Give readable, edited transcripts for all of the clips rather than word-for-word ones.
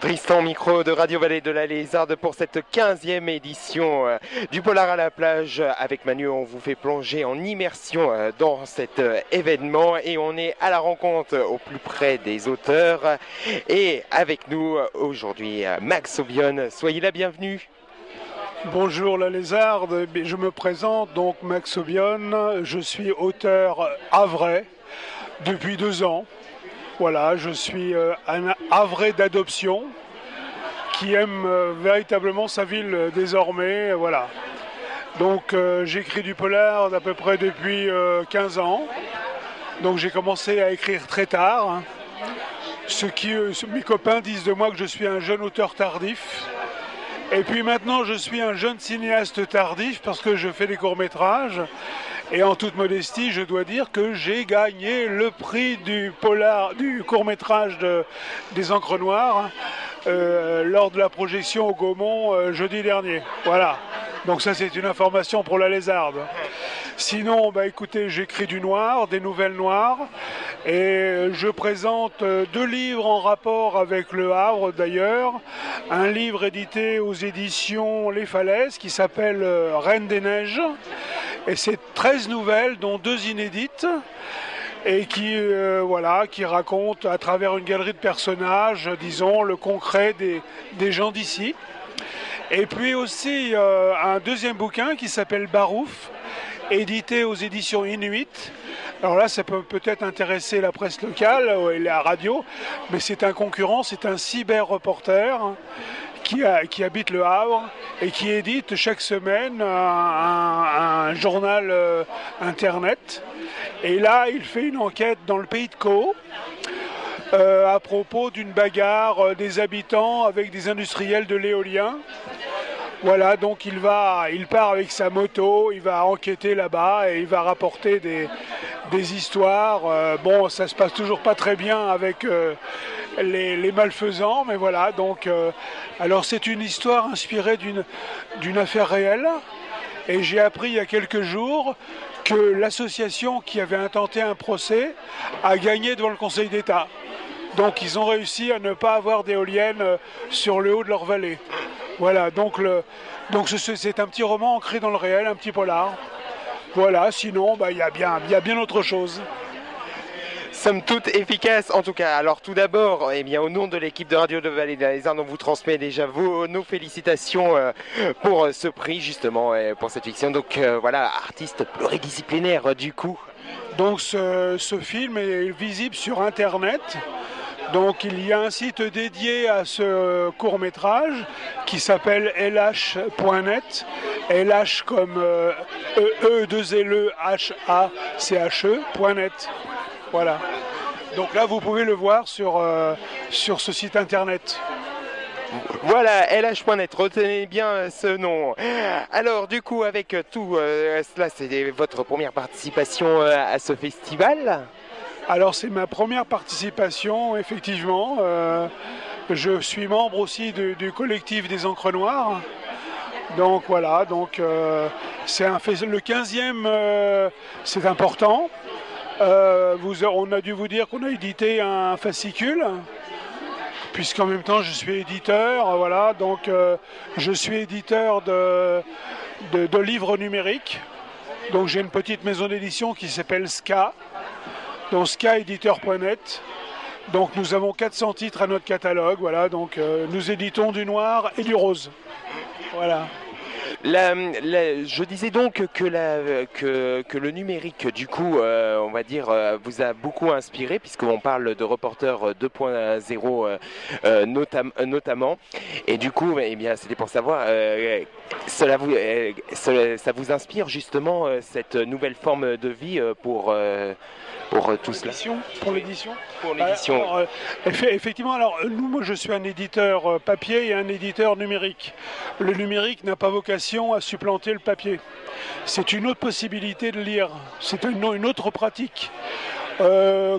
Tristan, micro de Radio Vallée de la Lézarde pour cette 15e édition du Polar à la plage. Avec Manu, on vous fait plonger en immersion dans cet événement et on est à la rencontre au plus près des auteurs. Et avec nous aujourd'hui, Max Aubion. Soyez la bienvenue. Bonjour la Lézarde, je me présente donc Max Aubion, je suis auteur havrais depuis 2 ans. Voilà, je suis un havrais d'adoption qui aime véritablement sa ville désormais, voilà. Donc j'écris du polar d'à peu près depuis 15 ans. Donc j'ai commencé à écrire très tard. Mes copains disent de moi que je suis un jeune auteur tardif. Et puis maintenant, je suis un jeune cinéaste tardif parce que je fais des courts-métrages. Et en toute modestie, je dois dire que j'ai gagné le prix du court-métrage des Encres Noires lors de la projection au Gaumont jeudi dernier. Voilà. Donc ça, c'est une information pour la Lézarde. Sinon, écoutez, j'écris du noir, des nouvelles noires, et je présente 2 livres en rapport avec Le Havre d'ailleurs. Un livre édité aux éditions Les Falaises qui s'appelle Reine des Neiges, et c'est 13 nouvelles, dont 2 inédites, et qui racontent à travers une galerie de personnages, disons, le concret des gens d'ici. Et puis aussi un deuxième bouquin qui s'appelle Barouf, édité aux éditions Inuit. Alors là, ça peut peut-être intéresser la presse locale et la radio, mais c'est un concurrent, c'est un cyber-reporter qui habite Le Havre et qui édite chaque semaine un journal internet. Et là, il fait une enquête dans le pays de Caux à propos d'une bagarre des habitants avec des industriels de l'éolien. Voilà, donc il part avec sa moto, il va enquêter là-bas et il va rapporter des histoires. Bon, ça se passe toujours pas très bien avec les malfaisants, mais voilà. Donc, alors c'est une histoire inspirée d'une affaire réelle. Et j'ai appris il y a quelques jours que l'association qui avait intenté un procès a gagné devant le Conseil d'État. Donc ils ont réussi à ne pas avoir d'éoliennes sur le haut de leur vallée. Voilà, donc c'est un petit roman ancré dans le réel, un petit polar. Voilà, sinon il y a bien autre chose. Somme toute efficace en tout cas. Alors tout d'abord, au nom de l'équipe de Radio de Vallée de la Lézarde, on vous transmet déjà nos félicitations pour ce prix justement, pour cette fiction. Donc voilà, artiste pluridisciplinaire du coup. Donc ce film est visible sur Internet. Donc il y a un site dédié à ce court-métrage qui s'appelle lh.net, LH comme E2LEHACHE.net. Voilà. Donc là vous pouvez le voir sur ce site internet. Voilà, lh.net, retenez bien ce nom. Alors du coup, avec tout cela, c'est votre première participation à ce festival ? Alors c'est ma première participation, effectivement. Je suis membre aussi du collectif des Encres Noires. Donc voilà, c'est le 15e, c'est important. On a dû vous dire qu'on a édité un fascicule, puisqu'en même temps je suis éditeur. Voilà, donc je suis éditeur de livres numériques. Donc j'ai une petite maison d'édition qui s'appelle SCA. Donc skaediteur.net. Donc nous avons 400 titres à notre catalogue, voilà, donc nous éditons du noir et du rose. Voilà. Je disais donc que le numérique, du coup, on va dire, vous a beaucoup inspiré, puisqu'on parle de Reporter 2.0 notamment. Et du coup, c'était pour savoir, ça vous inspire justement cette nouvelle forme de vie pour tout cela. Pour l'édition. Pour l'édition. Effectivement, moi je suis un éditeur papier et un éditeur numérique. Le numérique n'a pas vocation à supplanter le papier. C'est une autre possibilité de lire, c'est une autre pratique.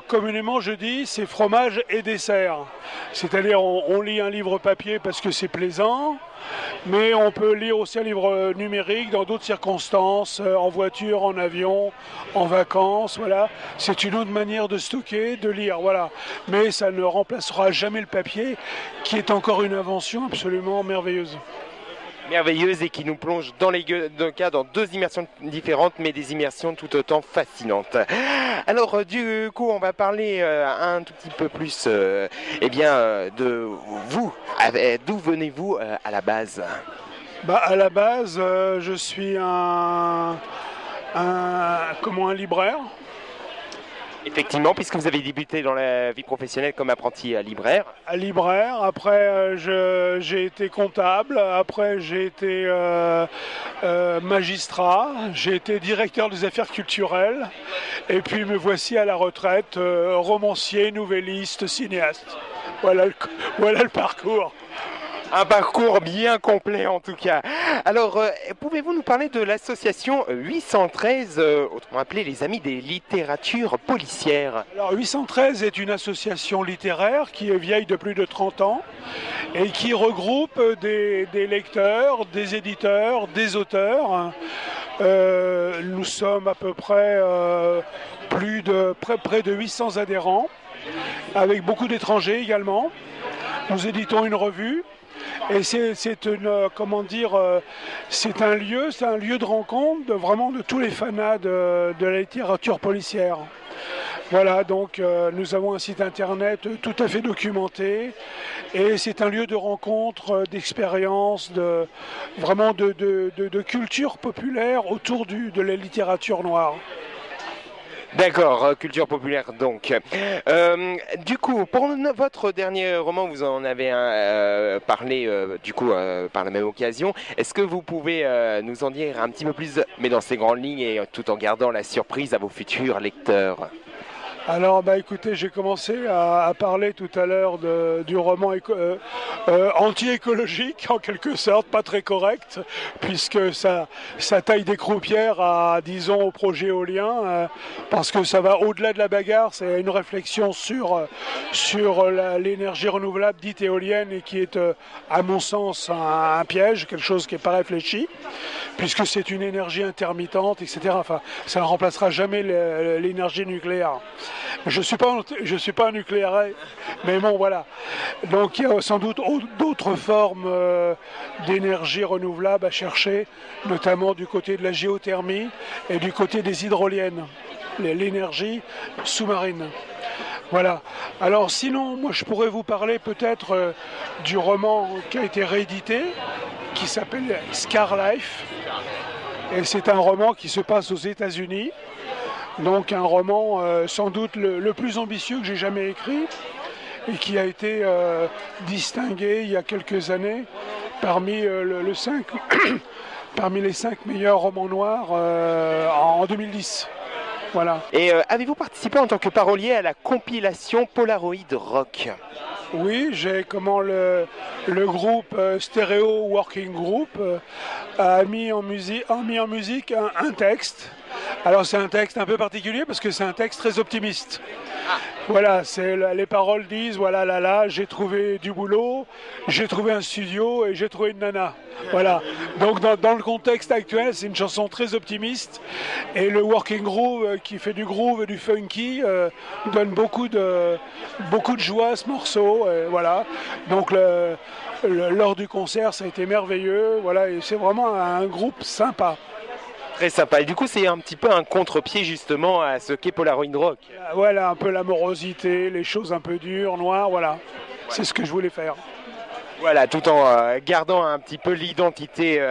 Communément, je dis, c'est fromage et dessert. C'est-à-dire, on lit un livre papier parce que c'est plaisant, mais on peut lire aussi un livre numérique dans d'autres circonstances, en voiture, en avion, en vacances, voilà. C'est une autre manière de stocker, de lire, voilà. Mais ça ne remplacera jamais le papier, qui est encore une invention absolument merveilleuse. Merveilleuse et qui nous plonge dans les cas dans deux immersions différentes, mais des immersions tout autant fascinantes. Alors du coup, on va parler un tout petit peu plus de vous. D'où venez-vous à la base? À la base, je suis un libraire. Effectivement, puisque vous avez débuté dans la vie professionnelle comme apprenti libraire. Libraire, après j'ai été comptable, après j'ai été magistrat, j'ai été directeur des affaires culturelles, et puis me voici à la retraite, romancier, nouvelliste, cinéaste. Voilà le parcours. Un parcours bien complet en tout cas. Alors, pouvez-vous nous parler de l'association 813, autrement appelée les Amis des littératures policières? Alors 813 est une association littéraire qui est vieille de plus de 30 ans et qui regroupe des lecteurs, des éditeurs, des auteurs. Nous sommes à peu près près de 800 adhérents, avec beaucoup d'étrangers également. Nous éditons une revue. Et c'est un lieu de rencontre vraiment de tous les fanats de la littérature policière. Voilà, donc nous avons un site internet tout à fait documenté et c'est un lieu de rencontre, d'expérience, vraiment de culture populaire autour de la littérature noire. D'accord, culture populaire donc. Du coup, pour votre dernier roman, vous en avez parlé par la même occasion. Est-ce que vous pouvez nous en dire un petit peu plus, mais dans ces grandes lignes et tout en gardant la surprise à vos futurs lecteurs? Alors, écoutez, j'ai commencé à parler tout à l'heure du roman anti-écologique, en quelque sorte, pas très correct, puisque ça taille des croupières disons, au projet éolien, parce que ça va au-delà de la bagarre, c'est une réflexion sur l'énergie renouvelable dite éolienne et qui est, à mon sens, un piège, quelque chose qui n'est pas réfléchi, puisque c'est une énergie intermittente, etc. Enfin, ça ne remplacera jamais l'énergie nucléaire. Je suis pas un nucléaire, mais bon voilà. Donc il y a sans doute d'autres formes d'énergie renouvelable à chercher, notamment du côté de la géothermie et du côté des hydroliennes, l'énergie sous-marine. Voilà. Alors sinon, moi je pourrais vous parler peut-être du roman qui a été réédité, qui s'appelle Scar Life. Et c'est un roman qui se passe aux États-Unis. Donc un roman sans doute le plus ambitieux que j'ai jamais écrit et qui a été distingué il y a quelques années parmi parmi les 5 meilleurs romans noirs en 2010. Voilà. Et avez-vous participé en tant que parolier à la compilation Polaroid Rock? Oui, j'ai le groupe Stereo Working Group a mis en musique un texte. Alors c'est un texte un peu particulier parce que c'est un texte très optimiste. Voilà, les paroles disent voilà là, j'ai trouvé du boulot, j'ai trouvé un studio et j'ai trouvé une nana. Voilà. Donc dans le contexte actuel, c'est une chanson très optimiste et le Working Groove qui fait du groove et du funky donne beaucoup de joie à ce morceau. Voilà. Donc lors du concert, ça a été merveilleux. Voilà, et c'est vraiment un groupe sympa. Très sympa. Et du coup, c'est un petit peu un contre-pied justement à ce qu'est Polaroid Rock. Voilà, un peu la morosité, les choses un peu dures, noires, voilà. C'est ce que je voulais faire. Voilà, tout en gardant un petit peu l'identité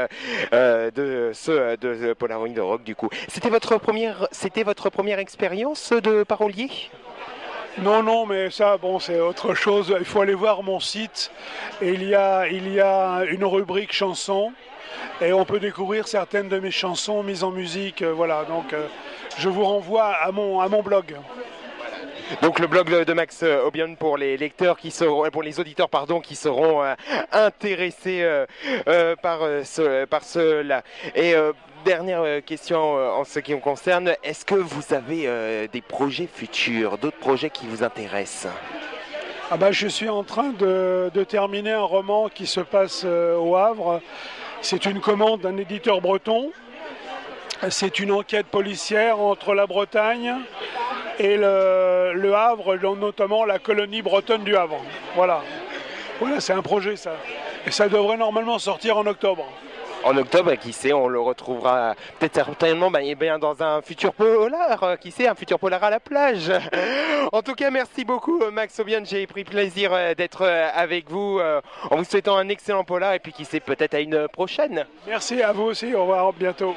de Polaroid Rock du coup. C'était votre première expérience de parolier? Non, mais ça, bon, c'est autre chose. Il faut aller voir mon site. Et il y a une rubrique chansons. Et on peut découvrir certaines de mes chansons mises en musique. Voilà, donc je vous renvoie à mon blog. Donc le blog de Max Obion pour les lecteurs pour les auditeurs qui seront intéressés par cela. Et dernière question en ce qui me concerne. Est-ce que vous avez des projets futurs, d'autres projets qui vous intéressent? Ah bah, je suis en train de terminer un roman qui se passe au Havre. C'est une commande d'un éditeur breton. C'est une enquête policière entre la Bretagne et le Havre, notamment la colonie bretonne du Havre. Voilà, c'est un projet ça. Et ça devrait normalement sortir en octobre. En octobre, qui sait, on le retrouvera peut-être certainement dans un futur polar, qui sait, un futur polar à la plage. En tout cas, merci beaucoup Max Aubion, j'ai pris plaisir d'être avec vous en vous souhaitant un excellent polar et puis qui sait, peut-être à une prochaine. Merci à vous aussi, au revoir, bientôt.